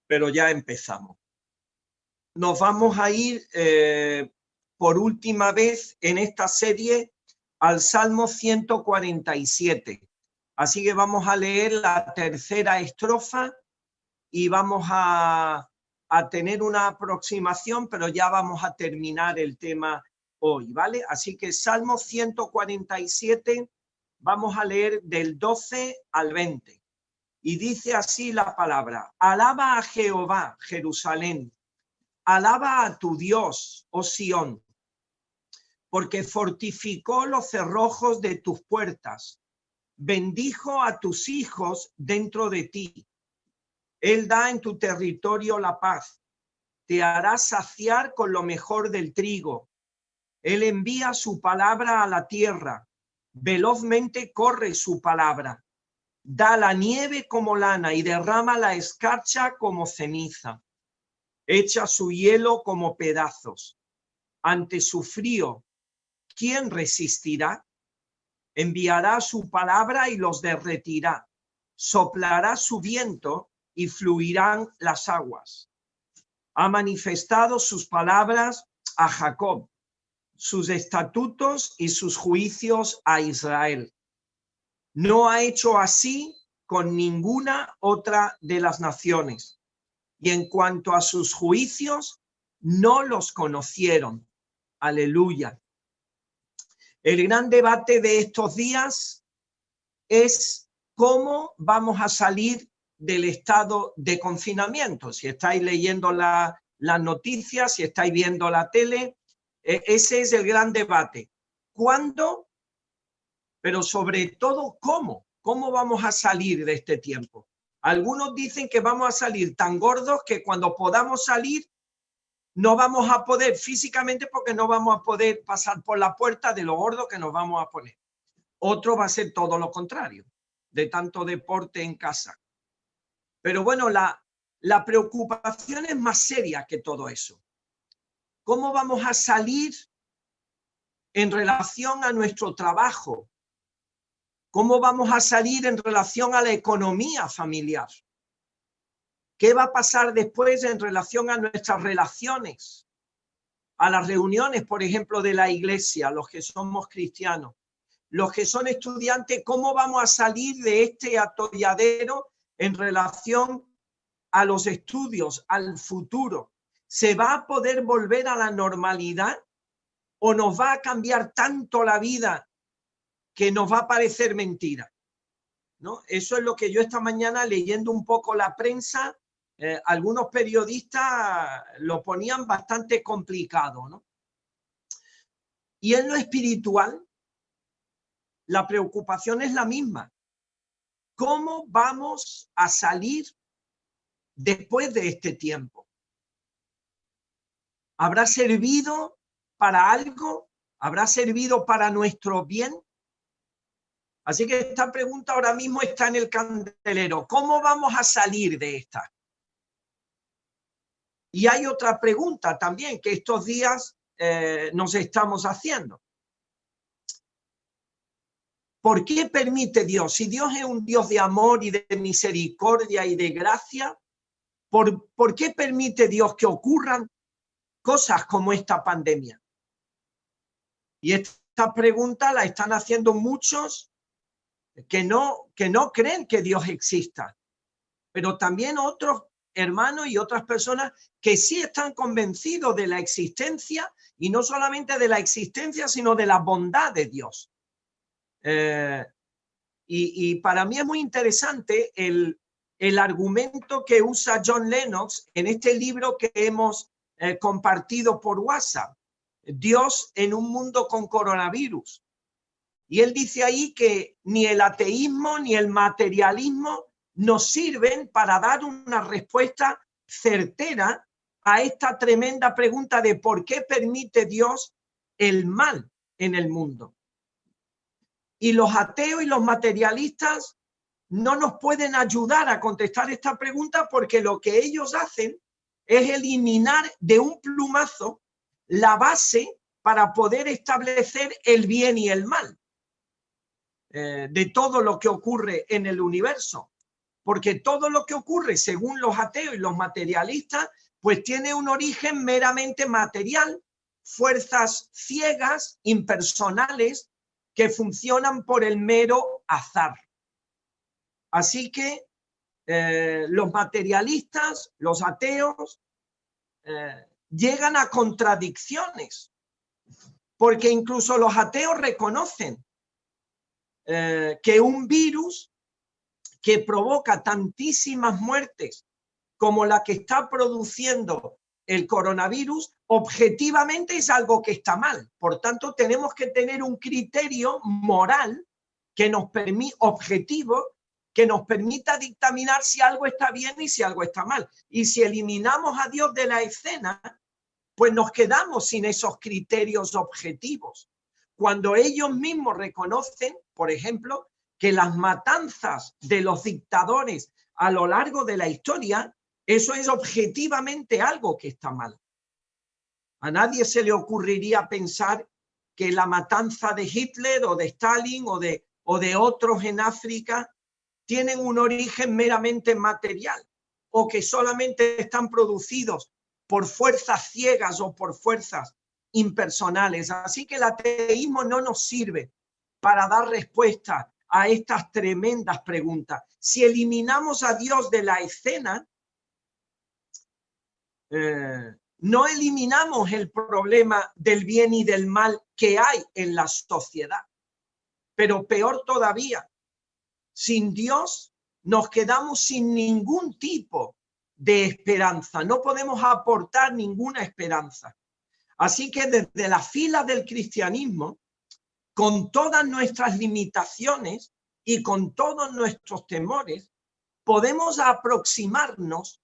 pero ya empezamos. Nos vamos a ir por última vez en esta serie al Salmo 147. Así que vamos a leer la tercera estrofa y vamos a tener una aproximación, pero ya vamos a terminar el tema hoy, ¿vale? Así que Salmo 147, vamos a leer del 12 al 20. Y dice así la palabra: alaba a Jehová, Jerusalén, alaba a tu Dios, oh Sión, porque fortificó los cerrojos de tus puertas, bendijo a tus hijos dentro de ti. Él da en tu territorio la paz, te hará saciar con lo mejor del trigo. Él envía su palabra a la tierra, velozmente corre su palabra. Da la nieve como lana y derrama la escarcha como ceniza. Echa su hielo como pedazos. Ante su frío, ¿quién resistirá? Enviará su palabra y los derretirá. Soplará su viento y fluirán las aguas. Ha manifestado sus palabras a Jacob, sus estatutos y sus juicios a Israel. No ha hecho así con ninguna otra de las naciones. Y en cuanto a sus juicios, no los conocieron. Aleluya. El gran debate de estos días es cómo vamos a salir del estado de confinamiento. Si estáis leyendo las noticias, si estáis viendo la tele, ese es el gran debate. ¿Cuándo? Pero sobre todo, ¿cómo? ¿Cómo vamos a salir de este tiempo? Algunos dicen que vamos a salir tan gordos que cuando podamos salir no vamos a poder físicamente porque no vamos a poder pasar por la puerta de lo gordo que nos vamos a poner. Otro va a ser todo lo contrario, de tanto deporte en casa. Pero bueno, la preocupación es más seria que todo eso. ¿Cómo vamos a salir en relación a nuestro trabajo? ¿Cómo vamos a salir en relación a la economía familiar? ¿Qué va a pasar después en relación a nuestras relaciones? A las reuniones, por ejemplo, de la iglesia, los que somos cristianos. Los que son estudiantes, ¿cómo vamos a salir de este atolladero en relación a los estudios, al futuro? ¿Se va a poder volver a la normalidad o nos va a cambiar tanto la vida que nos va a parecer mentira? ¿No? Eso es lo que yo esta mañana, leyendo un poco la prensa, algunos periodistas lo ponían bastante complicado, ¿no? Y en lo espiritual, la preocupación es la misma. ¿Cómo vamos a salir después de este tiempo? ¿Habrá servido para algo? ¿Habrá servido para nuestro bien? Así que esta pregunta ahora mismo está en el candelero. ¿Cómo vamos a salir de esta? Y hay otra pregunta también que estos días nos estamos haciendo. ¿Por qué permite Dios? Si Dios es un Dios de amor y de misericordia y de gracia, ¿por qué permite Dios que ocurran cosas como esta pandemia? Y esta pregunta la están haciendo muchos que no creen que Dios exista, pero también otros hermanos y otras personas que sí están convencidos de la existencia, y no solamente de la existencia, sino de la bondad de Dios. Y para mí es muy interesante el argumento que usa John Lennox en este libro que hemos compartido por WhatsApp, Dios en un mundo con coronavirus. Y él dice ahí que ni el ateísmo ni el materialismo nos sirven para dar una respuesta certera a esta tremenda pregunta de por qué permite Dios el mal en el mundo. Y los ateos y los materialistas no nos pueden ayudar a contestar esta pregunta porque lo que ellos hacen es eliminar de un plumazo la base para poder establecer el bien y el mal de todo lo que ocurre en el universo. porque todo lo que ocurre, según los ateos y los materialistas, pues tiene un origen meramente material, fuerzas ciegas, impersonales, que funcionan por el mero azar. Así que los materialistas, los ateos, llegan a contradicciones, porque incluso los ateos reconocen que un virus que provoca tantísimas muertes como la que está produciendo el coronavirus, objetivamente es algo que está mal. Por tanto, tenemos que tener un criterio moral que nos objetivo, que nos permita dictaminar si algo está bien y si algo está mal. Y si eliminamos a Dios de la escena, pues nos quedamos sin esos criterios objetivos. Cuando ellos mismos reconocen, por ejemplo, que las matanzas de los dictadores a lo largo de la historia, eso es objetivamente algo que está mal. A nadie se le ocurriría pensar que la matanza de Hitler o de Stalin o de otros en África tienen un origen meramente material o que solamente están producidos por fuerzas ciegas o por fuerzas impersonales. Así que el ateísmo no nos sirve para dar respuesta a estas tremendas preguntas. Si eliminamos a Dios de la escena, no eliminamos el problema del bien y del mal que hay en la sociedad. Pero peor todavía, sin Dios nos quedamos sin ningún tipo de esperanza. No podemos aportar ninguna esperanza. Así que desde la fila del cristianismo, con todas nuestras limitaciones y con todos nuestros temores, podemos aproximarnos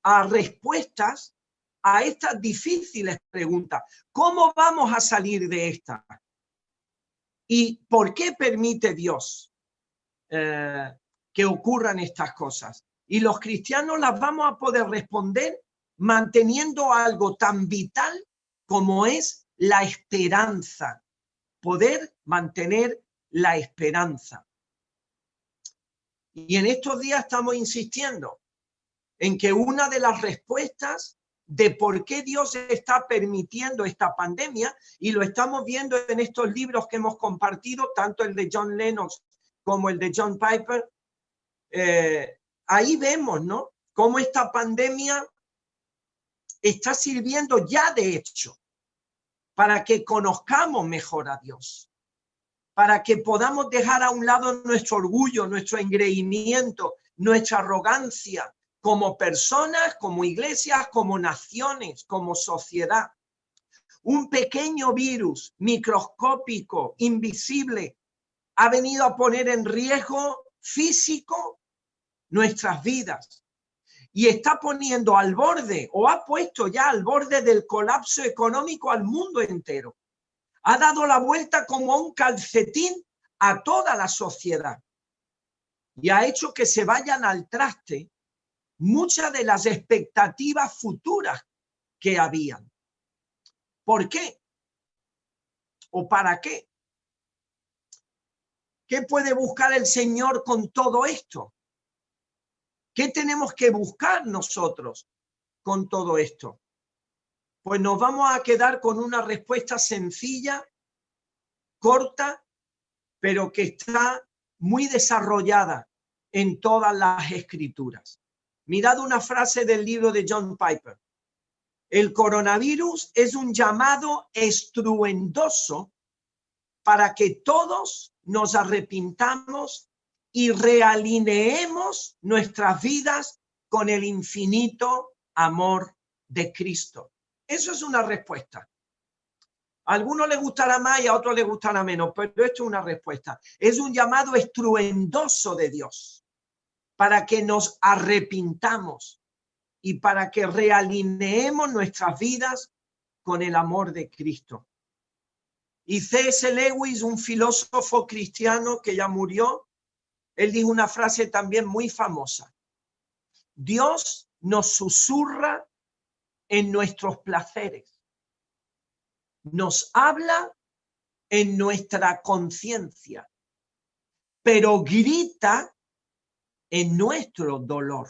a respuestas a estas difíciles preguntas. ¿Cómo vamos a salir de esta? ¿Y por qué permite Dios que ocurran estas cosas? Y los cristianos las vamos a poder responder manteniendo algo tan vital como es la esperanza. Poder mantener la esperanza. Y en estos días estamos insistiendo en que una de las respuestas de por qué Dios está permitiendo esta pandemia, y lo estamos viendo en estos libros que hemos compartido, tanto el de John Lennox como el de John Piper, ahí vemos, ¿no?, cómo esta pandemia está sirviendo ya de hecho para que conozcamos mejor a Dios, para que podamos dejar a un lado nuestro orgullo, nuestro engreimiento, nuestra arrogancia, como personas, como iglesias, como naciones, como sociedad. Un pequeño virus microscópico, invisible, ha venido a poner en riesgo físico nuestras vidas y está poniendo al borde, o ha puesto ya al borde del colapso económico al mundo entero. Ha dado la vuelta como un calcetín a toda la sociedad y ha hecho que se vayan al traste muchas de las expectativas futuras que habían. ¿Por qué? ¿O para qué? ¿Qué puede buscar el Señor con todo esto? ¿Qué tenemos que buscar nosotros con todo esto? Pues nos vamos a quedar con una respuesta sencilla, corta, pero que está muy desarrollada en todas las escrituras. Mirad una frase del libro de John Piper. El coronavirus es un llamado estruendoso para que todos nos arrepintamos y realineemos nuestras vidas con el infinito amor de Cristo. Eso es una respuesta. A algunos les gustará más y a otros les gustará menos, pero esto es una respuesta. Es un llamado estruendoso de Dios para que nos arrepintamos y para que realineemos nuestras vidas con el amor de Cristo. Y C.S. Lewis, un filósofo cristiano que ya murió, él dijo una frase también muy famosa. Dios nos susurra en nuestros placeres. Nos habla en nuestra conciencia, pero grita en nuestro dolor.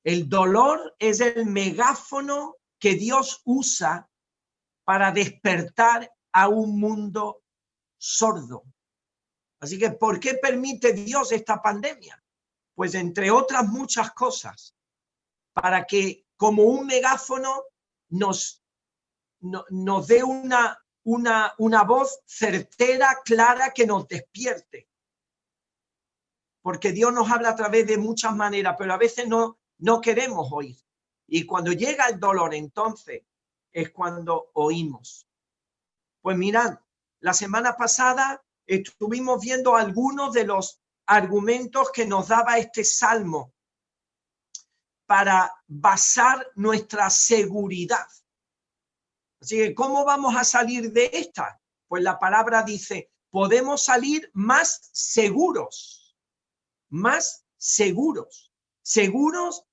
El dolor es el megáfono que Dios usa para despertar a un mundo sordo. Así que, ¿por qué permite Dios esta pandemia? Pues entre otras muchas cosas, para que como un megáfono nos dé una voz certera, clara, que nos despierte. Porque Dios nos habla a través de muchas maneras, pero a veces no queremos oír. Y cuando llega el dolor, entonces es cuando oímos. Pues mirad, la semana pasada estuvimos viendo algunos de los argumentos que nos daba este salmo para basar nuestra seguridad. Así que, ¿cómo vamos a salir de esta? Pues la palabra dice, podemos salir más seguros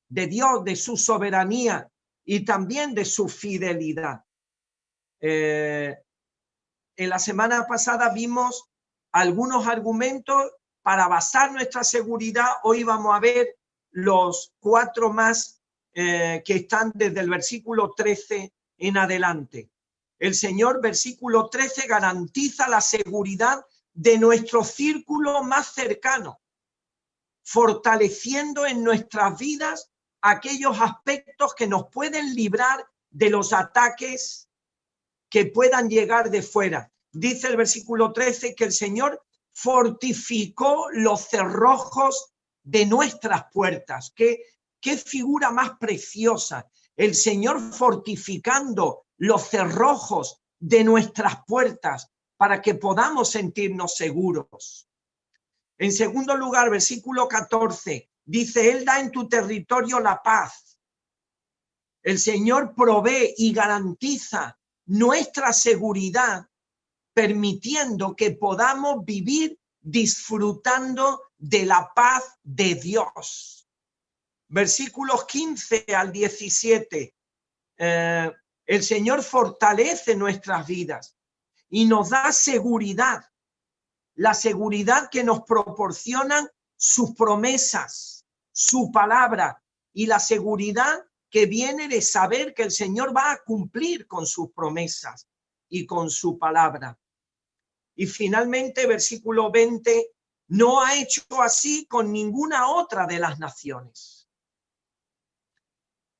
de Dios, de su soberanía y también de su fidelidad. En la semana pasada vimos algunos argumentos para basar nuestra seguridad. Hoy vamos a ver los 4 más que están desde el versículo 13 en adelante. El Señor, versículo 13, garantiza la seguridad de nuestro círculo más cercano, fortaleciendo en nuestras vidas aquellos aspectos que nos pueden librar de los ataques que puedan llegar de fuera. Dice el versículo 13 que el Señor fortificó los cerrojos de nuestras puertas. ¿Qué figura más preciosa? El Señor fortificando los cerrojos de nuestras puertas para que podamos sentirnos seguros. En segundo lugar, versículo 14, dice, Él da en tu territorio la paz. El Señor provee y garantiza nuestra seguridad, permitiendo que podamos vivir disfrutando de la paz de Dios. Versículos 15 al 17. El Señor fortalece nuestras vidas y nos da seguridad. La seguridad que nos proporcionan sus promesas, su palabra, y la seguridad que viene de saber que el Señor va a cumplir con sus promesas y con su palabra. Y finalmente, versículo 20, no ha hecho así con ninguna otra de las naciones.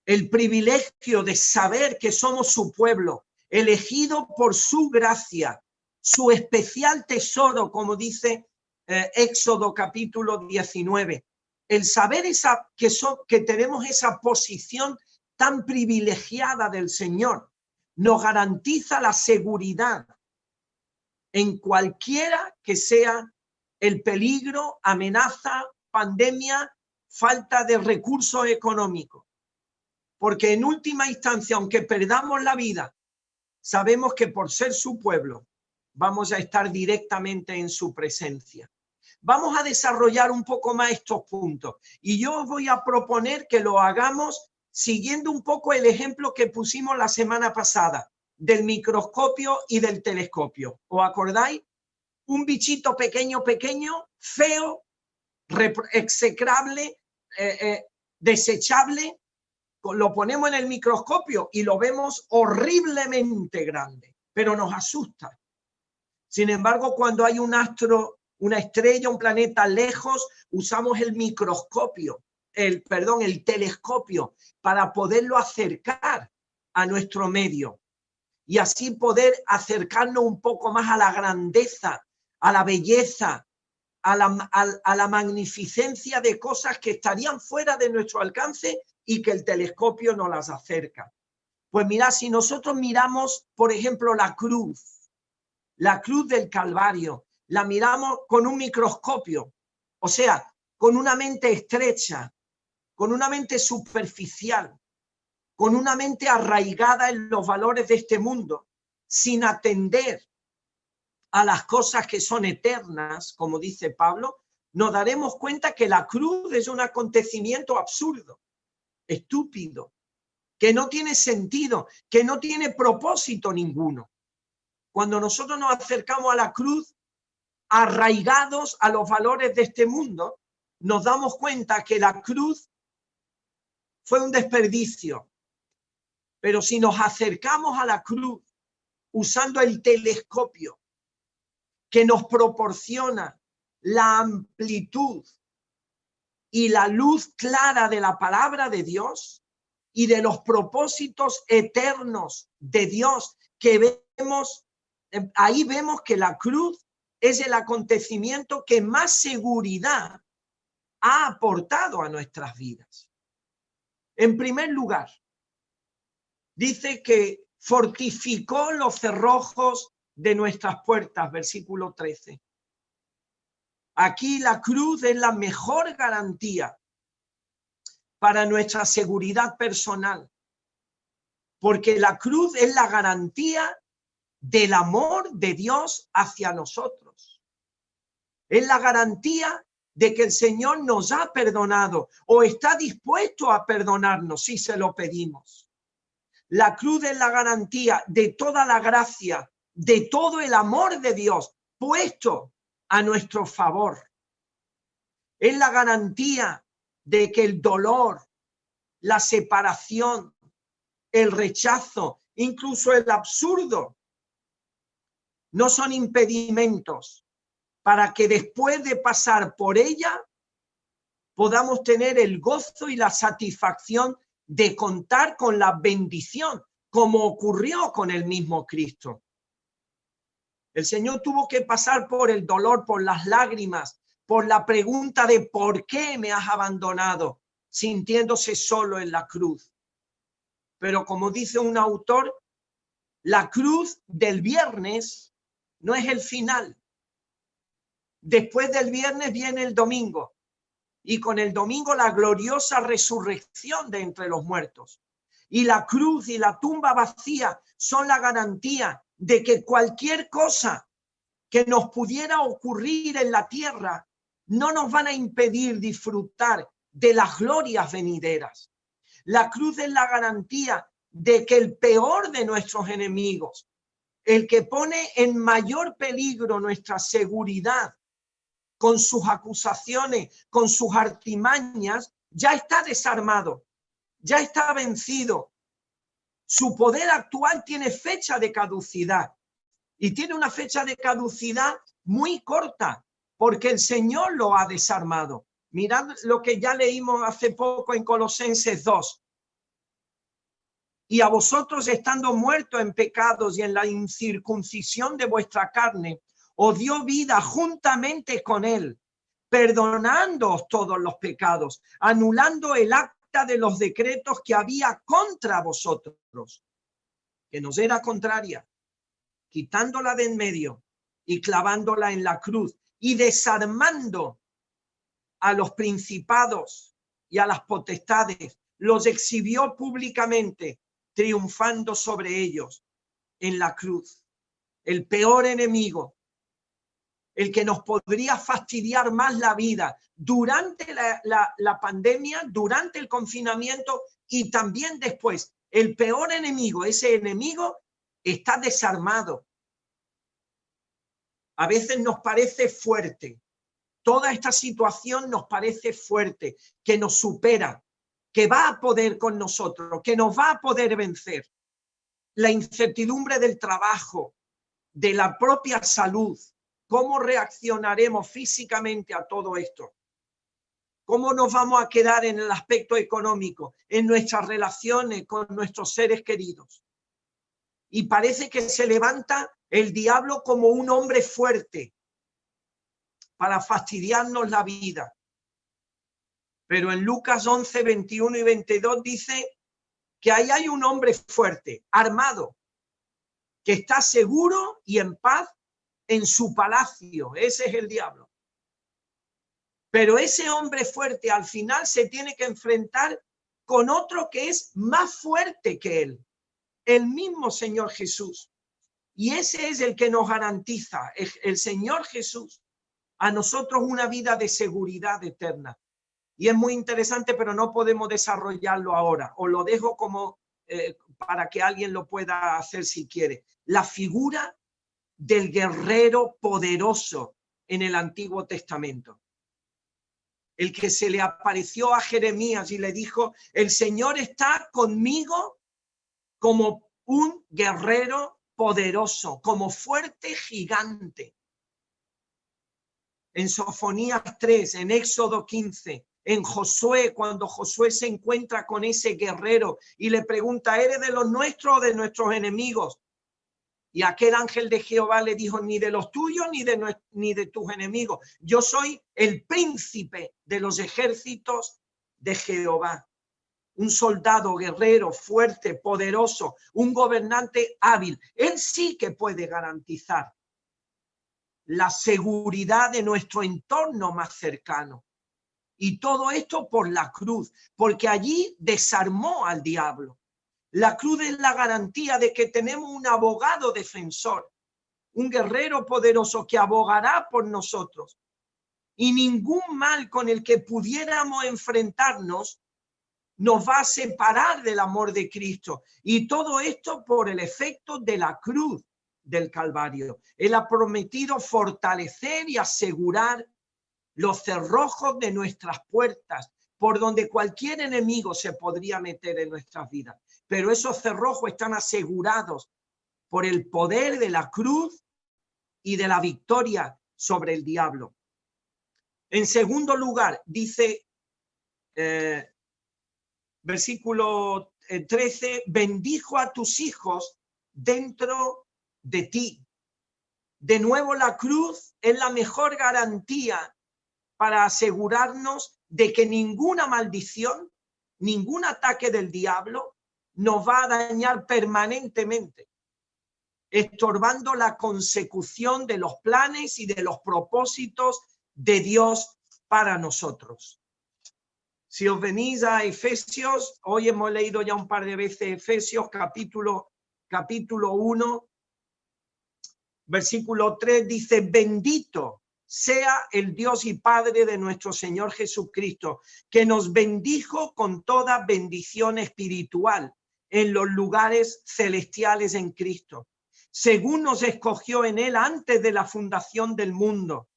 El privilegio de saber que somos su pueblo, elegido por su gracia, su especial tesoro, como dice Éxodo capítulo 19. El saber que tenemos esa posición tan privilegiada del Señor nos garantiza la seguridad en cualquiera que sea el peligro, amenaza, pandemia, falta de recursos económicos. Porque en última instancia, aunque perdamos la vida, sabemos que por ser su pueblo, vamos a estar directamente en su presencia. Vamos a desarrollar un poco más estos puntos. Y yo os voy a proponer que lo hagamos siguiendo un poco el ejemplo que pusimos la semana pasada, del microscopio y del telescopio. ¿Os acordáis? Un bichito pequeño, feo, execrable, desechable, lo ponemos en el microscopio y lo vemos horriblemente grande, pero nos asusta. Sin embargo, cuando hay un astro, una estrella, un planeta lejos, usamos el microscopio, el telescopio, para poderlo acercar a nuestro medio y así poder acercarnos un poco más a la grandeza, a la belleza, a la magnificencia de cosas que estarían fuera de nuestro alcance y que el telescopio nos las acerca. Pues mirad, si nosotros miramos, por ejemplo, la cruz del Calvario, la miramos con un microscopio, o sea, con una mente estrecha, con una mente superficial, con una mente arraigada en los valores de este mundo, sin atender a las cosas que son eternas, como dice Pablo, nos daremos cuenta que la cruz es un acontecimiento absurdo, estúpido, que no tiene sentido, que no tiene propósito ninguno. Cuando nosotros nos acercamos a la cruz, arraigados a los valores de este mundo, nos damos cuenta que la cruz fue un desperdicio. Pero si nos acercamos a la cruz usando el telescopio que nos proporciona la amplitud y la luz clara de la palabra de Dios y de los propósitos eternos de Dios que vemos, ahí vemos que la cruz es el acontecimiento que más seguridad ha aportado a nuestras vidas. En primer lugar, dice que fortificó los cerrojos de nuestras puertas, versículo 13. Aquí la cruz es la mejor garantía para nuestra seguridad personal, porque la cruz es la garantía del amor de Dios hacia nosotros. Es la garantía de que el Señor nos ha perdonado o está dispuesto a perdonarnos si se lo pedimos. La cruz es la garantía de toda la gracia, de todo el amor de Dios puesto a nuestro favor. Es la garantía de que el dolor, la separación, el rechazo, incluso el absurdo, no son impedimentos para que después de pasar por ella podamos tener el gozo y la satisfacción de contar con la bendición, como ocurrió con el mismo Cristo. El Señor tuvo que pasar por el dolor, por las lágrimas, por la pregunta de ¿por qué me has abandonado?, sintiéndose solo en la cruz. Pero como dice un autor, la cruz del viernes no es el final. Después del viernes viene el domingo. Y con el domingo la gloriosa resurrección de entre los muertos. Y la cruz y la tumba vacía son la garantía de que cualquier cosa que nos pudiera ocurrir en la tierra no nos van a impedir disfrutar de las glorias venideras. La cruz es la garantía de que el peor de nuestros enemigos, el que pone en mayor peligro nuestra seguridad, con sus acusaciones, con sus artimañas, ya está desarmado, ya está vencido. Su poder actual tiene fecha de caducidad y tiene una fecha de caducidad muy corta porque el Señor lo ha desarmado. Mirad lo que ya leímos hace poco en Colosenses 2. Y a vosotros, estando muertos en pecados y en la incircuncisión de vuestra carne, os dio vida juntamente con él, perdonándoos todos los pecados, anulando el acta de los decretos que había contra vosotros, que nos era contraria, quitándola de en medio y clavándola en la cruz y desarmando a los principados y a las potestades, los exhibió públicamente, triunfando sobre ellos en la cruz. El peor enemigo, el que nos podría fastidiar más la vida durante la pandemia, durante el confinamiento y también después. El peor enemigo, ese enemigo está desarmado. A veces nos parece fuerte. Toda esta situación nos parece fuerte, que nos supera, que va a poder con nosotros, que nos va a poder vencer. La incertidumbre del trabajo, de la propia salud. ¿Cómo reaccionaremos físicamente a todo esto? ¿Cómo nos vamos a quedar en el aspecto económico, en nuestras relaciones con nuestros seres queridos? Y parece que se levanta el diablo como un hombre fuerte para fastidiarnos la vida. Pero en Lucas 11, 21 y 22 dice que ahí hay un hombre fuerte, armado, que está seguro y en paz en su palacio. Ese es el diablo. Pero ese hombre fuerte al final se tiene que enfrentar con otro que es más fuerte que él, el mismo Señor Jesús. Y ese es el que nos garantiza, el Señor Jesús, a nosotros una vida de seguridad eterna. Y es muy interesante, pero no podemos desarrollarlo ahora. Os lo dejo como para que alguien lo pueda hacer si quiere. La figura del guerrero poderoso en el Antiguo Testamento. el que se le apareció a Jeremías y le dijo, el Señor está conmigo como un guerrero poderoso, como fuerte gigante. En Sofonías 3, en Éxodo 15, en Josué, cuando Josué se encuentra con ese guerrero y le pregunta, ¿eres de los nuestros o de nuestros enemigos? Y aquel ángel de Jehová le dijo, ni de los tuyos ni de tus enemigos. Yo soy el príncipe de los ejércitos de Jehová. Un soldado guerrero, fuerte, poderoso, un gobernante hábil. Él sí que puede garantizar la seguridad de nuestro entorno más cercano. Y todo esto por la cruz, porque allí desarmó al diablo. La cruz es la garantía de que tenemos un abogado defensor, un guerrero poderoso que abogará por nosotros. Y ningún mal con el que pudiéramos enfrentarnos nos va a separar del amor de Cristo. Y todo esto por el efecto de la cruz del Calvario. Él ha prometido fortalecer y asegurar los cerrojos de nuestras puertas, por donde cualquier enemigo se podría meter en nuestras vidas. Pero esos cerrojos están asegurados por el poder de la cruz y de la victoria sobre el diablo. En segundo lugar, dice versículo 13, bendijo a tus hijos dentro de ti. De nuevo, la cruz es la mejor garantía para asegurarnos de que ninguna maldición, ningún ataque del diablo nos va a dañar permanentemente, estorbando la consecución de los planes y de los propósitos de Dios para nosotros. Si os venís a Efesios, hoy hemos leído ya un par de veces Efesios capítulo 1, versículo 3, dice, bendito sea el Dios y Padre de nuestro Señor Jesucristo, que nos bendijo con toda bendición espiritual en los lugares celestiales en Cristo, según nos escogió en él antes de la fundación del mundo.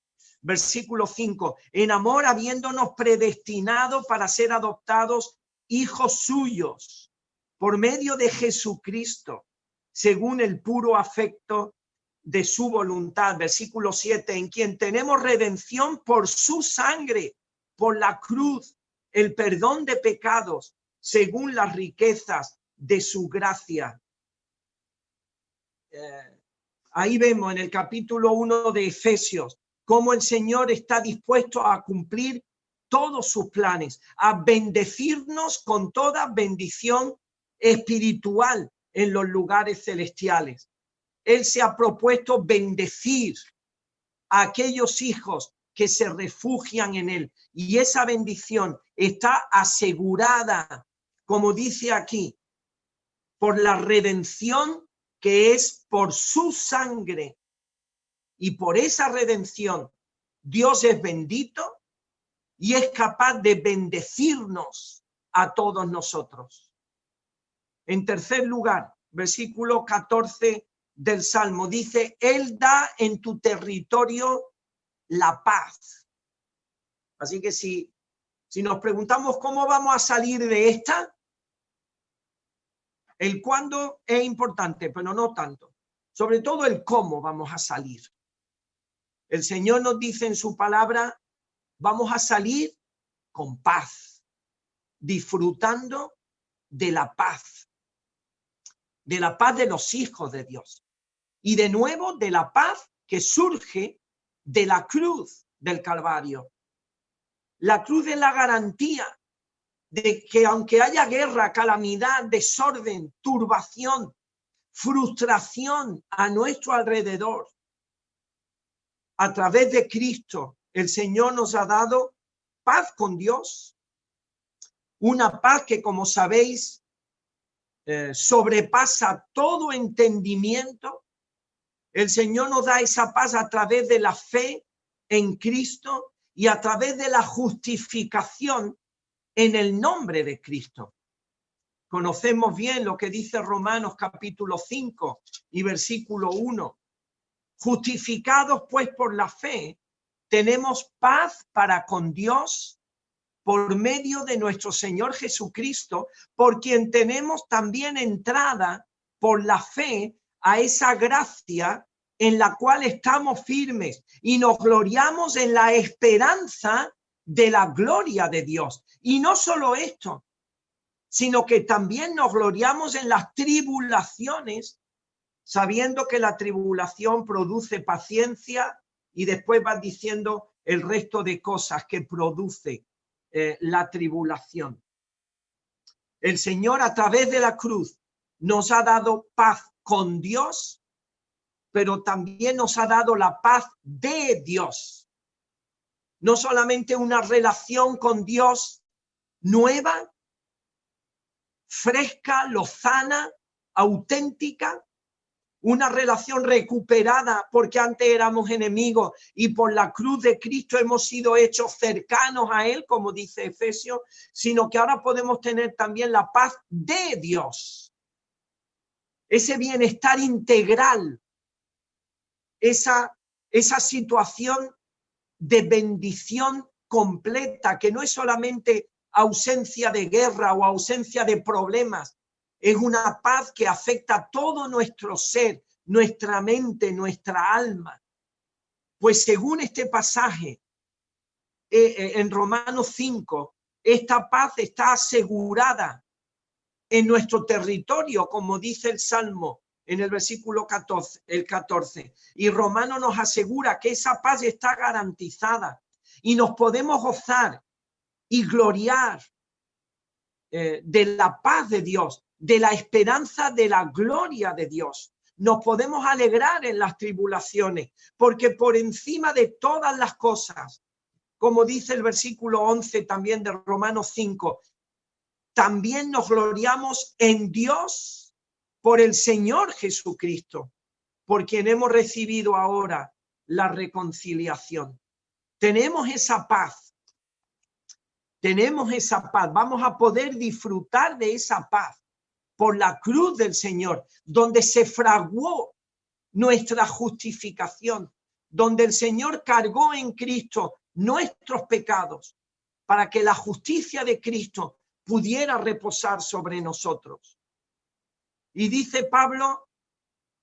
Versículo 5, en amor habiéndonos predestinado para ser adoptados hijos suyos por medio de Jesucristo, según el puro afecto de su voluntad. Versículo 7, en quien tenemos redención por su sangre, por la cruz, el perdón de pecados, según las riquezas de su gracia. Ahí vemos en el capítulo 1 de Efesios cómo el Señor está dispuesto a cumplir todos sus planes, a bendecirnos con toda bendición espiritual en los lugares celestiales. Él se ha propuesto bendecir a aquellos hijos que se refugian en él. Y esa bendición está asegurada, como dice aquí, por la redención que es por su sangre. Y por esa redención, Dios es bendito y es capaz de bendecirnos a todos nosotros. En tercer lugar, versículo 14 del Salmo, dice, Él da en tu territorio la paz. Así que si nos preguntamos cómo vamos a salir de esta, el cuándo es importante, pero no tanto. Sobre todo el cómo vamos a salir. El Señor nos dice en su palabra, vamos a salir con paz, disfrutando de la paz de los hijos de Dios. Y de nuevo de la paz que surge de la cruz del Calvario. La cruz es la garantía de que aunque haya guerra, calamidad, desorden, turbación, frustración a nuestro alrededor, a través de Cristo, el Señor nos ha dado paz con Dios. Una paz que, como sabéis, sobrepasa todo entendimiento. El Señor nos da esa paz a través de la fe en Cristo y a través de la justificación en el nombre de Cristo. Conocemos bien lo que dice Romanos capítulo 5 y versículo 1. Justificados pues por la fe, tenemos paz para con Dios por medio de nuestro Señor Jesucristo, por quien tenemos también entrada por la fe a esa gracia en la cual estamos firmes y nos gloriamos en la esperanza de la gloria de Dios. Y no solo esto, sino que también nos gloriamos en las tribulaciones, sabiendo que la tribulación produce paciencia, y después va diciendo el resto de cosas que produce la tribulación. El Señor a través de la cruz nos ha dado paz con Dios, pero también nos ha dado la paz de Dios. No solamente una relación con Dios nueva, fresca, lozana, auténtica, una relación recuperada porque antes éramos enemigos y por la cruz de Cristo hemos sido hechos cercanos a Él, como dice Efesios, sino que ahora podemos tener también la paz de Dios. Ese bienestar integral, esa situación de bendición completa, que no es solamente ausencia de guerra o ausencia de problemas, es una paz que afecta todo nuestro ser, nuestra mente, nuestra alma. Pues según este pasaje en Romanos 5, esta paz está asegurada en nuestro territorio, como dice el Salmo en el versículo 14. Y Romano nos asegura que esa paz está garantizada y nos podemos gozar y gloriar de la paz de Dios, de la esperanza de la gloria de Dios. Nos podemos alegrar en las tribulaciones, porque por encima de todas las cosas, como dice el versículo 11 también de Romanos 5, también nos gloriamos en Dios por el Señor Jesucristo, por quien hemos recibido ahora la reconciliación. Tenemos esa paz. Tenemos esa paz. Vamos a poder disfrutar de esa paz por la cruz del Señor, donde se fraguó nuestra justificación, donde el Señor cargó en Cristo nuestros pecados para que la justicia de Cristo pudiera reposar sobre nosotros. Y dice Pablo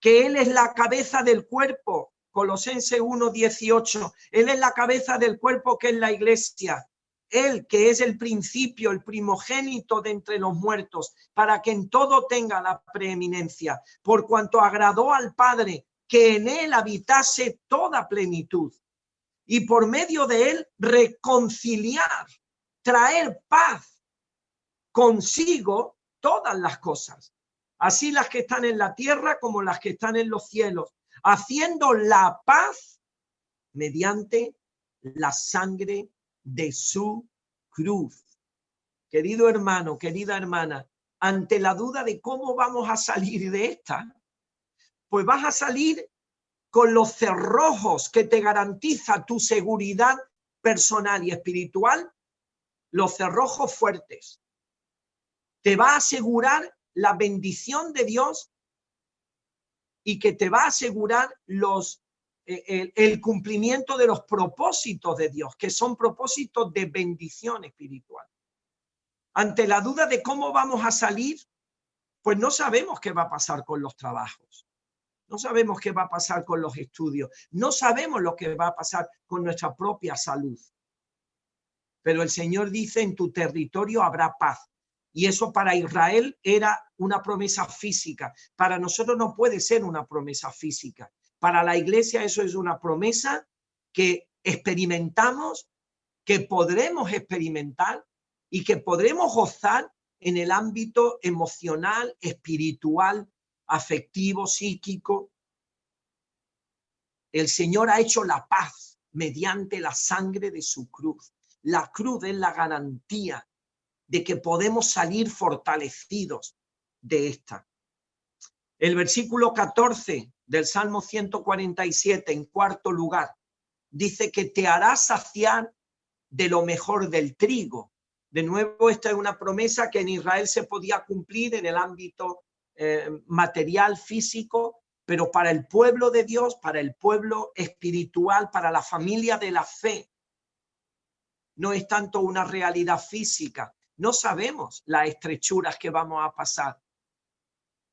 que Él es la cabeza del cuerpo, Colosenses 1:18, Él es la cabeza del cuerpo que es la iglesia. Él que es el principio, el primogénito de entre los muertos, para que en todo tenga la preeminencia, por cuanto agradó al Padre que en Él habitase toda plenitud, y por medio de Él reconciliar, traer paz consigo todas las cosas, así las que están en la tierra como las que están en los cielos, haciendo la paz mediante la sangre de su cruz. Querido hermano, querida hermana, ante la duda de cómo vamos a salir de esta, pues vas a salir con los cerrojos que te garantiza tu seguridad personal y espiritual, los cerrojos fuertes. Te va a asegurar la bendición de Dios y que te va a asegurar el cumplimiento de los propósitos de Dios, que son propósitos de bendición espiritual. Ante la duda de cómo vamos a salir, pues no sabemos qué va a pasar con los trabajos, no sabemos qué va a pasar con los estudios, no sabemos lo que va a pasar con nuestra propia salud. Pero el Señor dice, en tu territorio habrá paz. Y eso para Israel era una promesa física. Para nosotros no puede ser una promesa física. Para la iglesia eso es una promesa que experimentamos, que podremos experimentar y que podremos gozar en el ámbito emocional, espiritual, afectivo, psíquico. El Señor ha hecho la paz mediante la sangre de su cruz. La cruz es la garantía de que podemos salir fortalecidos de esta. El versículo 14 del Salmo 147, en cuarto lugar, dice que te hará saciar de lo mejor del trigo. De nuevo, esta es una promesa que en Israel se podía cumplir en el ámbito material, físico, pero para el pueblo de Dios, para el pueblo espiritual, para la familia de la fe, no es tanto una realidad física. No sabemos las estrechuras que vamos a pasar.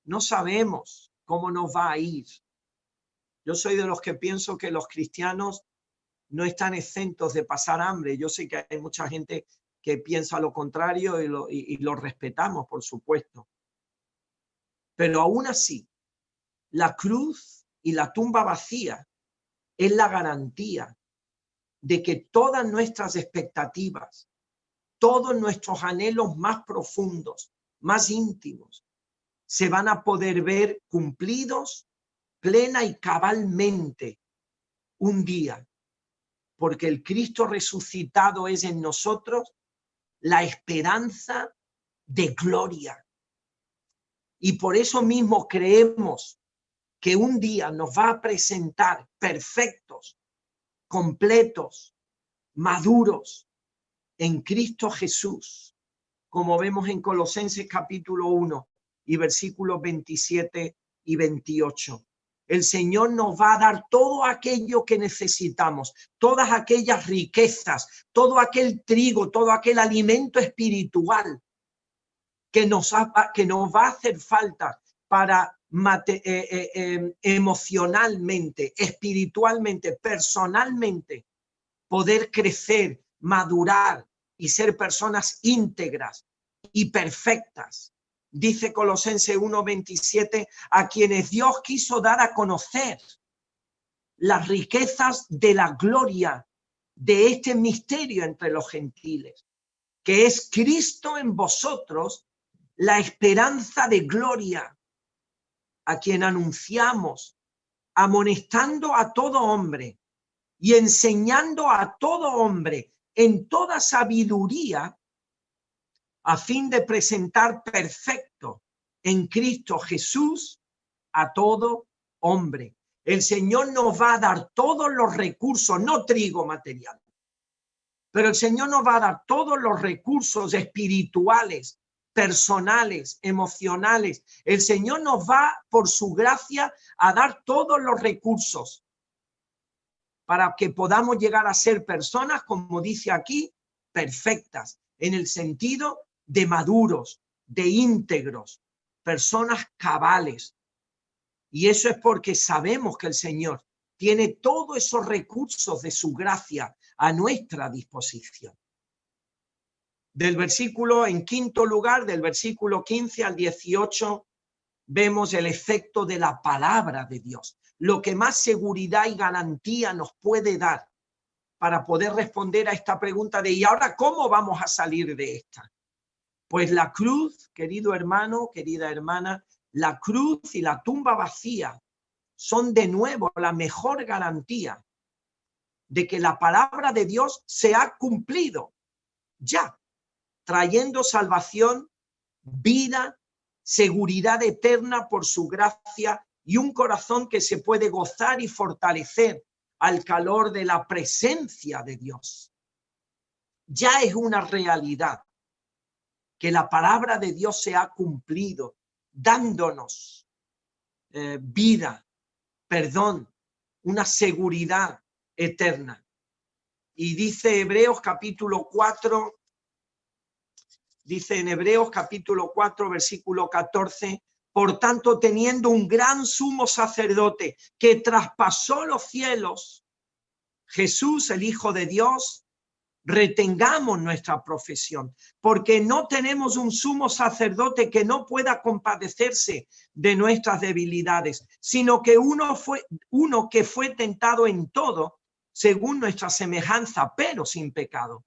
No sabemos cómo nos va a ir. Yo soy de los que pienso que los cristianos no están exentos de pasar hambre. Yo sé que hay mucha gente que piensa lo contrario y lo respetamos, por supuesto. Pero aún así, la cruz y la tumba vacía es la garantía de que todas nuestras expectativas, todos nuestros anhelos más profundos, más íntimos, se van a poder ver cumplidos plena y cabalmente un día, porque el Cristo resucitado es en nosotros la esperanza de gloria. Y por eso mismo creemos que un día nos va a presentar perfectos, completos, maduros en Cristo Jesús, como vemos en Colosenses capítulo 1 y versículos 27 y 28. El Señor nos va a dar todo aquello que necesitamos, todas aquellas riquezas, todo aquel trigo, todo aquel alimento espiritual que nos va a hacer falta para emocionalmente, espiritualmente, personalmente, poder crecer, madurar y ser personas íntegras y perfectas. Dice Colosenses 1:27, a quienes Dios quiso dar a conocer las riquezas de la gloria de este misterio entre los gentiles, que es Cristo en vosotros, la esperanza de gloria, a quien anunciamos, amonestando a todo hombre y enseñando a todo hombre en toda sabiduría, a fin de presentar perfecto en Cristo Jesús a todo hombre. El Señor nos va a dar todos los recursos, no trigo material, pero el Señor nos va a dar todos los recursos espirituales, personales, emocionales. El Señor nos va, por su gracia, a dar todos los recursos para que podamos llegar a ser personas, como dice aquí, perfectas, en el sentido de maduros, de íntegros, personas cabales. Y eso es porque sabemos que el Señor tiene todos esos recursos de su gracia a nuestra disposición. Del versículo, en quinto lugar, del versículo 15 al 18, vemos el efecto de la palabra de Dios, lo que más seguridad y garantía nos puede dar para poder responder a esta pregunta de ¿y ahora cómo vamos a salir de esta? Pues la cruz, querido hermano, querida hermana, la cruz y la tumba vacía son de nuevo la mejor garantía de que la palabra de Dios se ha cumplido ya, trayendo salvación, vida, seguridad eterna por su gracia y un corazón que se puede gozar y fortalecer al calor de la presencia de Dios. Ya es una realidad que la palabra de Dios se ha cumplido, dándonos vida, perdón, una seguridad eterna. Y dice Hebreos capítulo 4, dice en Hebreos capítulo 4, versículo 14, por tanto, teniendo un gran sumo sacerdote que traspasó los cielos, Jesús, el Hijo de Dios, retengamos nuestra profesión, porque no tenemos un sumo sacerdote que no pueda compadecerse de nuestras debilidades, sino que uno que fue tentado en todo, según nuestra semejanza, pero sin pecado.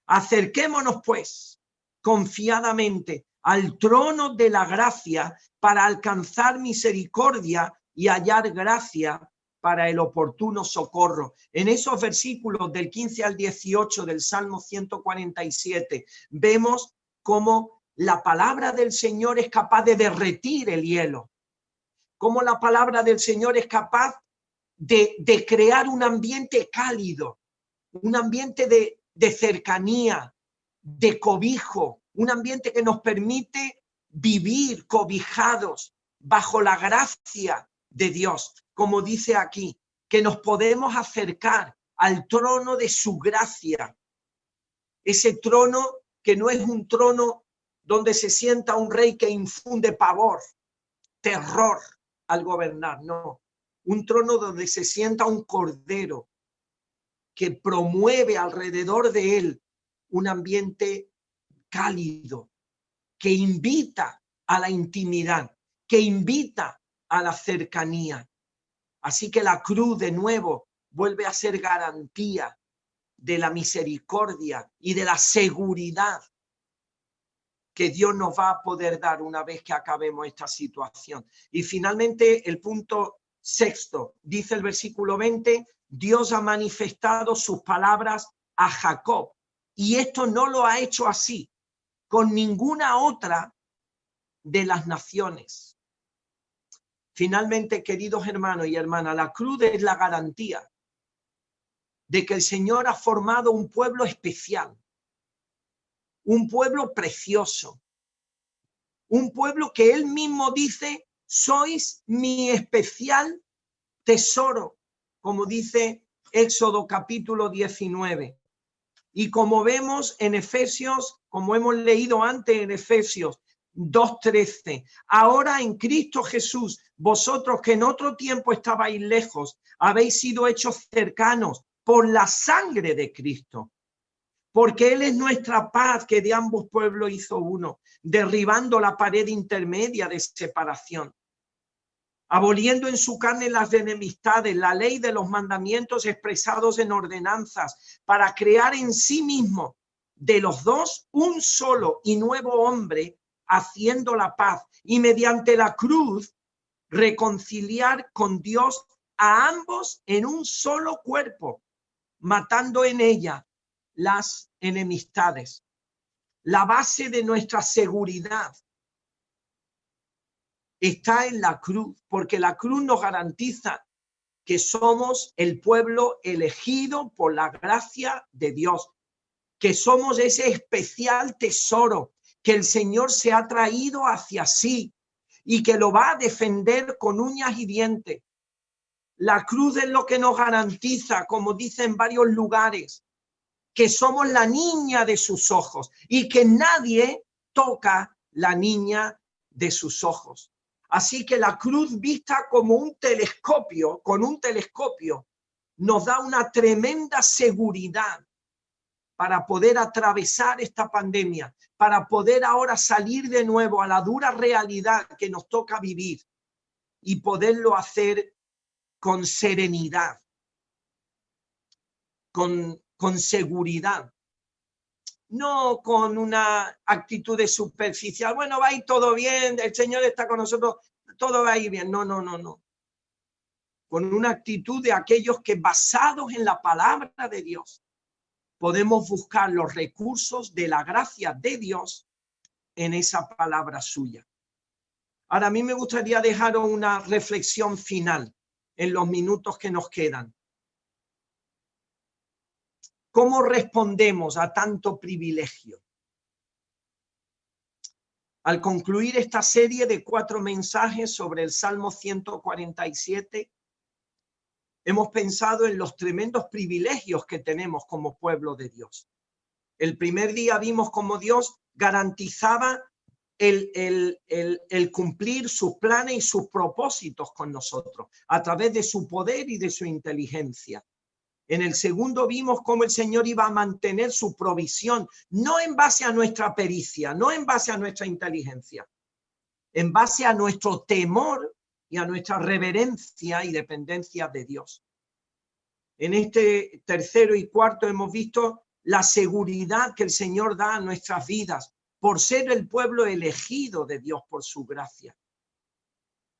Acerquémonos, pues, confiadamente al trono de la gracia para alcanzar misericordia y hallar gracia para el oportuno socorro. En esos versículos del 15 al 18 del Salmo 147 vemos cómo la palabra del Señor es capaz de derretir el hielo, cómo la palabra del Señor es capaz de crear un ambiente cálido, un ambiente de cercanía, de cobijo, un ambiente que nos permite vivir cobijados bajo la gracia de Dios, como dice aquí, que nos podemos acercar al trono de su gracia ese trono que no es un trono donde se sienta un rey que infunde pavor, terror al gobernar, no. Un trono donde se sienta un cordero que promueve alrededor de él un ambiente cálido, que invita a la intimidad, que invita a la cercanía. Así que la cruz de nuevo vuelve a ser garantía de la misericordia y de la seguridad que Dios nos va a poder dar una vez que acabemos esta situación. Y finalmente el punto sexto, dice el versículo 20, Dios ha manifestado sus palabras a Jacob, y esto no lo ha hecho así con ninguna otra de las naciones. Finalmente, queridos hermanos y hermanas, la cruz es la garantía de que el Señor ha formado un pueblo especial, un pueblo precioso, un pueblo que él mismo dice, sois mi especial tesoro, como dice Éxodo capítulo 19. Y como vemos en Efesios, como hemos leído antes en Efesios 2:13, ahora en Cristo Jesús, vosotros que en otro tiempo estabais lejos, habéis sido hechos cercanos por la sangre de Cristo. Porque Él es nuestra paz, que de ambos pueblos hizo uno, derribando la pared intermedia de separación, aboliendo en su carne las enemistades, la ley de los mandamientos expresados en ordenanzas, para crear en sí mismo de los dos un solo y nuevo hombre, haciendo la paz, y mediante la cruz reconciliar con Dios a ambos en un solo cuerpo, matando en ella las enemistades. La base de nuestra seguridad está en la cruz, porque la cruz nos garantiza que somos el pueblo elegido por la gracia de Dios, que somos ese especial tesoro que el Señor se ha traído hacia sí y que lo va a defender con uñas y dientes. La cruz es lo que nos garantiza, como dice en varios lugares, que somos la niña de sus ojos y que nadie toca la niña de sus ojos. Así que la cruz vista como un telescopio, con un telescopio, nos da una tremenda seguridad para poder atravesar esta pandemia, para poder ahora salir de nuevo a la dura realidad que nos toca vivir y poderlo hacer con serenidad, con seguridad. No con una actitud de superficial, bueno, va a ir todo bien, el Señor está con nosotros, todo va a ir bien. No, no, no, no. Con una actitud de aquellos que basados en la palabra de Dios, podemos buscar los recursos de la gracia de Dios en esa palabra suya. Ahora, a mí me gustaría dejar una reflexión final en los minutos que nos quedan. ¿Cómo respondemos a tanto privilegio? Al concluir esta serie de 4 mensajes sobre el Salmo 147, hemos pensado en los tremendos privilegios que tenemos como pueblo de Dios. El primer día vimos cómo Dios garantizaba el cumplir sus planes y sus propósitos con nosotros a través de su poder y de su inteligencia. En el segundo vimos cómo el Señor iba a mantener su provisión, no en base a nuestra pericia, no en base a nuestra inteligencia, en base a nuestro temor y a nuestra reverencia y dependencia de Dios. En este tercero y cuarto hemos visto la seguridad que el Señor da a nuestras vidas por ser el pueblo elegido de Dios por su gracia.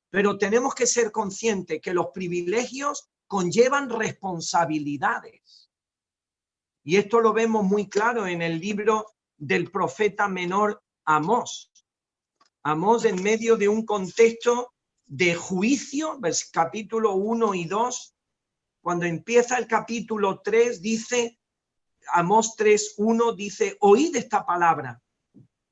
Pero tenemos que ser conscientes que los privilegios conllevan responsabilidades. Y esto lo vemos muy claro en el libro del profeta menor Amós. Amós, en medio de un contexto de juicio, capítulo 1 y 2, cuando empieza el capítulo 3, dice, Amós 3:1 dice, oíd esta palabra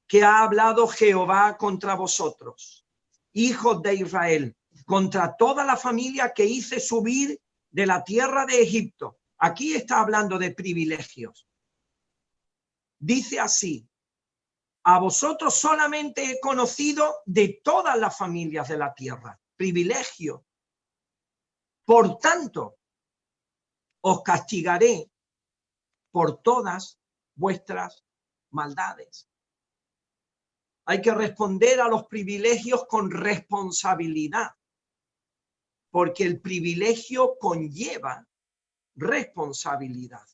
que ha hablado Jehová contra vosotros, hijos de Israel, contra toda la familia que hice subir de la tierra de Egipto. Aquí está hablando de privilegios. dice así: a vosotros solamente he conocido de todas las familias de la tierra. Privilegio. Por tanto, os castigaré por todas vuestras maldades. Hay que responder a los privilegios con responsabilidad, porque el privilegio conlleva responsabilidad.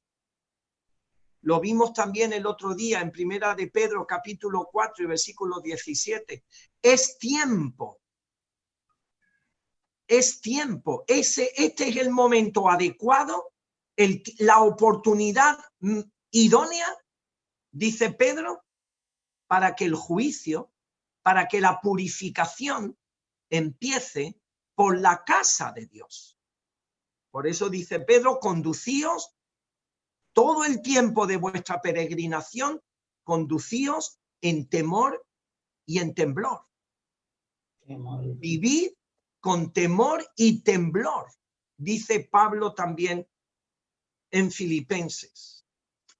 Lo vimos también el otro día en Primera de Pedro, capítulo 4 y versículo 17. Es tiempo. Es tiempo. Este es el momento adecuado, la oportunidad idónea, dice Pedro, para que el juicio, para que la purificación empiece por la casa de Dios. Por eso dice Pedro: conducíos todo el tiempo de vuestra peregrinación, conducíos en temor y en temblor. Vivid con temor y temblor, dice Pablo también en Filipenses.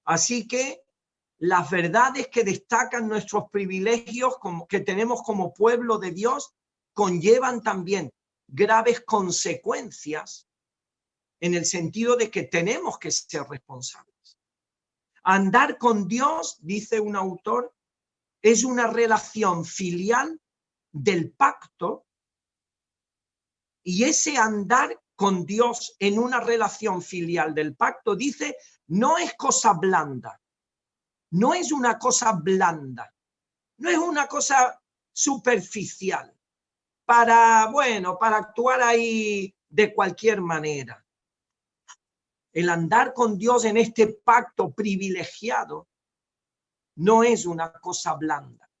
Así que las verdades que destacan nuestros privilegios que tenemos como pueblo de Dios conllevan también graves consecuencias, en el sentido de que tenemos que ser responsables. Andar con Dios, dice un autor, es una relación filial del pacto, y ese andar con Dios en una relación filial del pacto, dice, no es cosa blanda, no es una cosa blanda, no es una cosa superficial para actuar ahí de cualquier manera. El andar con Dios en este pacto privilegiado no es una cosa blanda.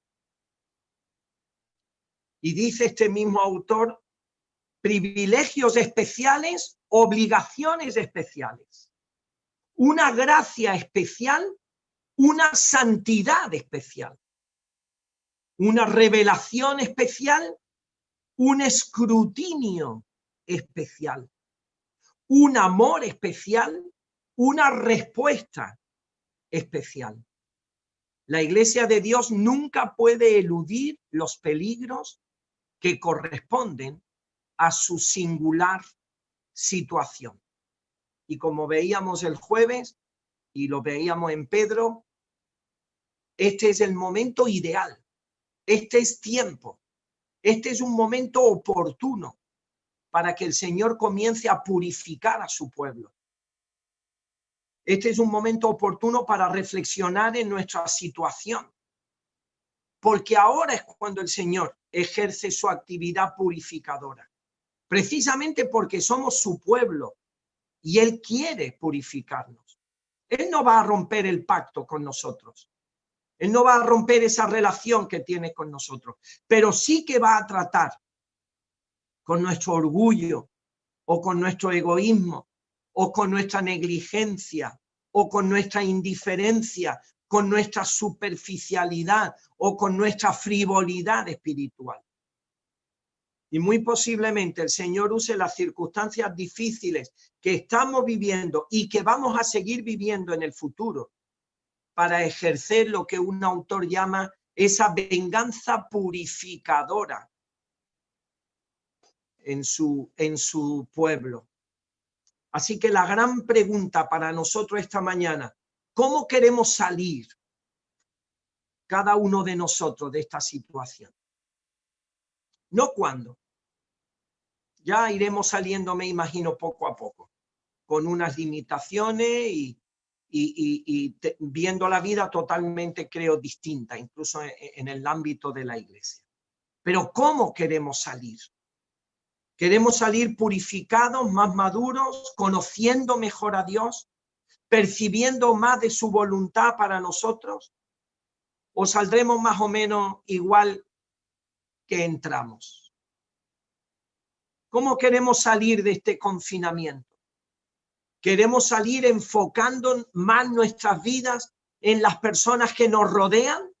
Y dice este mismo autor: privilegios especiales, obligaciones especiales, una gracia especial, una santidad especial, una revelación especial, un escrutinio especial, un amor especial, una respuesta especial. La Iglesia de Dios nunca puede eludir los peligros que corresponden a su singular situación. Y como veíamos el jueves y lo veíamos en Pedro, este es el momento ideal, este es tiempo, este es un momento oportuno para que el Señor comience a purificar a su pueblo. Este es un momento oportuno para reflexionar en nuestra situación, porque ahora es cuando el Señor ejerce su actividad purificadora, precisamente porque somos su pueblo y Él quiere purificarnos. Él no va a romper el pacto con nosotros, Él no va a romper esa relación que tiene con nosotros, pero sí que va a tratar con nuestro orgullo, o con nuestro egoísmo, o con nuestra negligencia, o con nuestra indiferencia, con nuestra superficialidad, o con nuestra frivolidad espiritual. Y muy posiblemente el Señor use las circunstancias difíciles que estamos viviendo y que vamos a seguir viviendo en el futuro para ejercer lo que un autor llama esa venganza purificadora en su pueblo. Así que la gran pregunta para nosotros esta mañana: ¿cómo queremos salir cada uno de nosotros de esta situación? No cuándo. Ya iremos saliendo, me imagino, poco a poco, con unas limitaciones y viendo la vida totalmente, creo, distinta, incluso en el ámbito de la iglesia. Pero ¿cómo queremos salir? ¿Queremos salir purificados, más maduros, conociendo mejor a Dios, percibiendo más de su voluntad para nosotros? ¿O saldremos más o menos igual que entramos? ¿Cómo queremos salir de este confinamiento? ¿Queremos salir enfocando más nuestras vidas en las personas que nos rodean,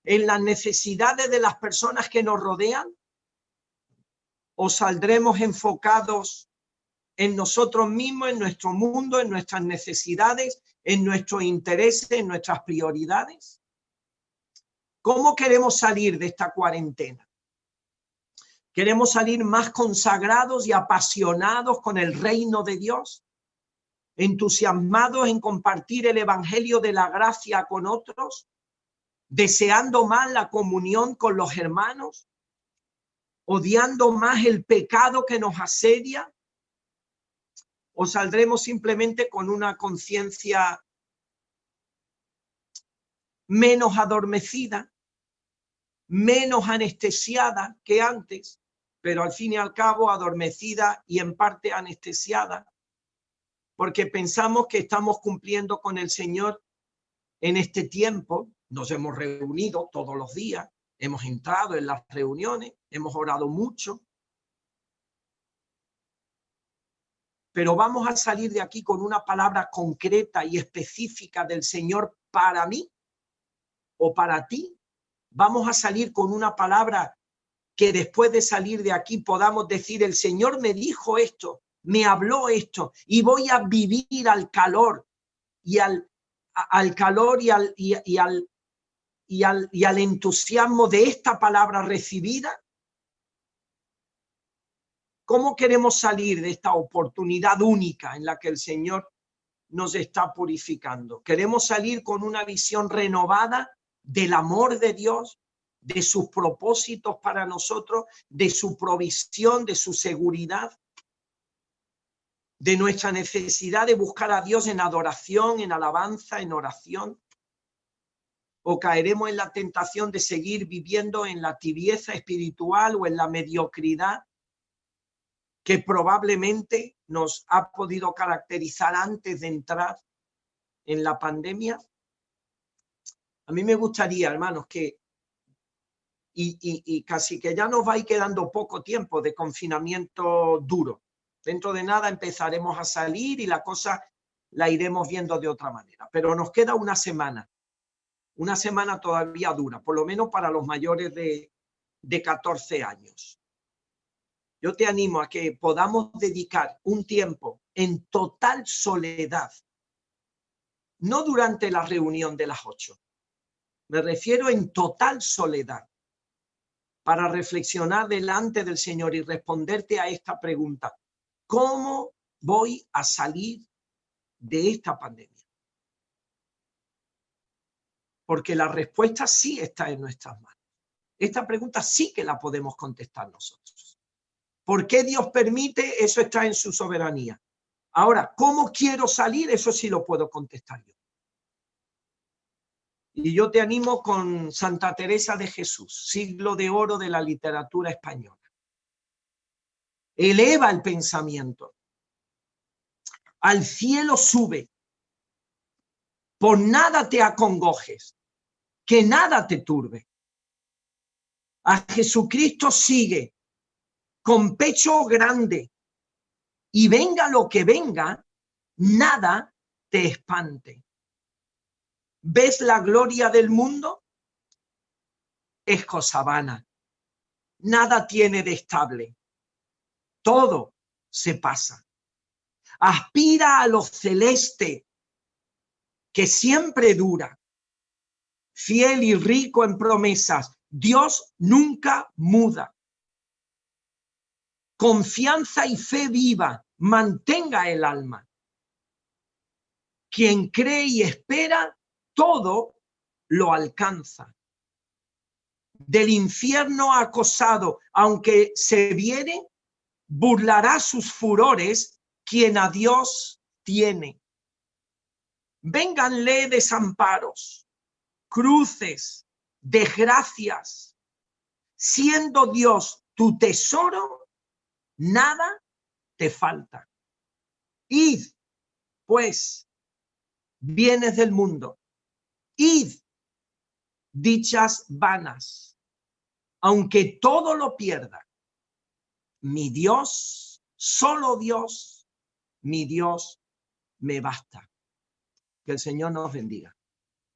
en las necesidades de las personas que nos rodean? ¿O saldremos enfocados en nosotros mismos, en nuestro mundo, en nuestras necesidades, en nuestros intereses, en nuestras prioridades? ¿Cómo queremos salir de esta cuarentena? ¿Queremos salir más consagrados y apasionados con el reino de Dios? ¿Entusiasmados en compartir el evangelio de la gracia con otros? ¿Deseando más la comunión con los hermanos? ¿Odiando más el pecado que nos asedia? ¿O saldremos simplemente con una conciencia menos adormecida, menos anestesiada que antes, pero al fin y al cabo adormecida y en parte anestesiada, porque pensamos que estamos cumpliendo con el Señor en este tiempo? Nos hemos reunido todos los días, hemos entrado en las reuniones, hemos orado mucho, pero vamos a salir de aquí con una palabra concreta y específica del Señor para mí o para ti. Vamos a salir con una palabra que después de salir de aquí podamos decir: el Señor me dijo esto, me habló esto, y voy a vivir al calor y al calor y al entusiasmo de esta palabra recibida. ¿Cómo queremos salir de esta oportunidad única en la que el Señor nos está purificando? ¿Queremos salir con una visión renovada del amor de Dios, de sus propósitos para nosotros, de su provisión, de su seguridad, de nuestra necesidad de buscar a Dios en adoración, en alabanza, en oración? ¿O caeremos en la tentación de seguir viviendo en la tibieza espiritual o en la mediocridad que probablemente nos ha podido caracterizar antes de entrar en la pandemia? A mí me gustaría, hermanos, que y casi que ya nos va a ir quedando poco tiempo de confinamiento duro. Dentro de nada empezaremos a salir y la cosa la iremos viendo de otra manera. Pero nos queda una semana todavía dura, por lo menos para los mayores de 14 años. Yo te animo a que podamos dedicar un tiempo en total soledad, no durante la reunión de las 8, me refiero en total soledad, para reflexionar delante del Señor y responderte a esta pregunta: ¿cómo voy a salir de esta pandemia? Porque la respuesta sí está en nuestras manos. Esta pregunta sí que la podemos contestar nosotros. ¿Por qué Dios permite? Eso está en su soberanía. Ahora, ¿cómo quiero salir? Eso sí lo puedo contestar yo. Y yo te animo con Santa Teresa de Jesús, siglo de oro de la literatura española. Eleva el pensamiento. Al cielo sube. Por nada te acongojes, que nada te turbe. A Jesucristo sigue con pecho grande, y venga lo que venga, nada te espante. ¿Ves la gloria del mundo? Es cosa vana. Nada tiene de estable. Todo se pasa. Aspira a lo celeste, que siempre dura. Fiel y rico en promesas, Dios nunca muda. Confianza y fe viva, mantenga el alma. Quien cree y espera, todo lo alcanza. Del infierno acosado, aunque se viere, burlará sus furores quien a Dios tiene. Vénganle desamparos, cruces, desgracias. Siendo Dios tu tesoro, nada te falta. Id, pues, bienes del mundo. Id, dichas vanas. Aunque todo lo pierda, mi Dios, solo Dios, mi Dios me basta. Que el Señor nos bendiga.